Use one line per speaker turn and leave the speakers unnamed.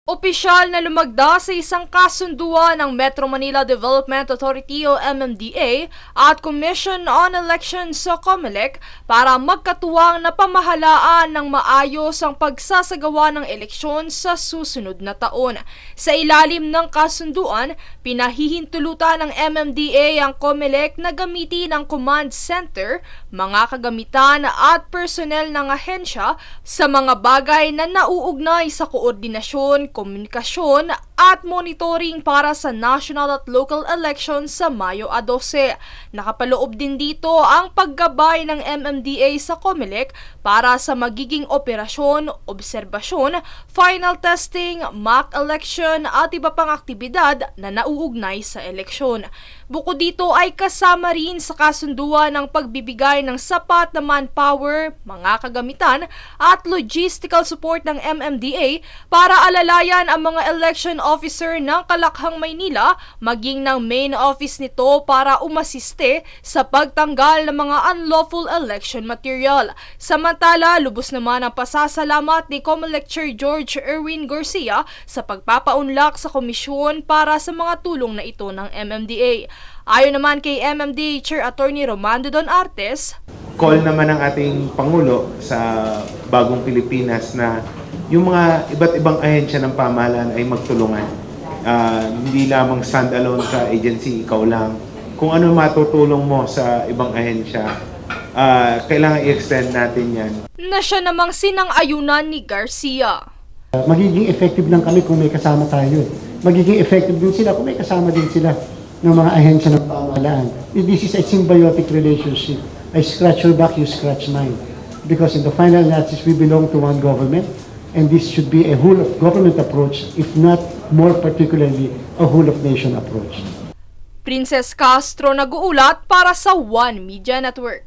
Opisyal na lumagda sa isang kasunduan ng Metro Manila Development Authority o MMDA at Commission on Elections sa COMELEC para magkatuwang na pamahalaan ng maayos ang pagsasagawa ng eleksyon sa susunod na taon. Sa ilalim ng kasunduan, pinahihintulutan ng MMDA ang COMELEC na gamitin ang command center, mga kagamitan at personnel ng ahensya sa mga bagay na nauugnay sa koordinasyon, komunikasyon at monitoring para sa national at local elections sa Mayo 12. Nakapaloob din dito ang paggabay ng MMDA sa COMELEC para sa magiging operasyon, obserbasyon, final testing, mock election at iba pang aktibidad na nauugnay sa eleksyon. Bukod dito ay kasama rin sa kasunduan ng pagbibigay ng sapat na manpower, mga kagamitan at logistical support ng MMDA para alalayan ang mga election officer ng Kalakhang, Maynila maging ng main office nito para umasiste sa pagtanggal ng mga unlawful election material. Samantala, lubos naman ang pasasalamat ni COMELEC Chair George Erwin Garcia sa pagpapaunlak sa komisyon para sa mga tulong na ito ng MMDA. Ayon naman kay MMDA Chair Attorney Romando Don Artes,
call naman ng ating Pangulo sa Bagong Pilipinas na yung mga iba't ibang ahensya ng pamahalaan ay magtulungan. Hindi lamang stand-alone sa agency, ikaw lang. Kung ano matutulong mo sa ibang ahensya, kailangan i-extend natin yan.
Na siya namang sinang-ayunan ni Garcia.
Magiging effective lang kami kung may kasama tayo. Magiging effective din sila kung may kasama din sila ng mga ahensya ng pamahalaan. This is a symbiotic relationship. I scratch your back, you scratch mine. Because in the final analysis, we belong to one government, and this should be a whole of government approach, if not more particularly, a whole of nation approach.
Princess Castro nag-uulat para sa One Media Network.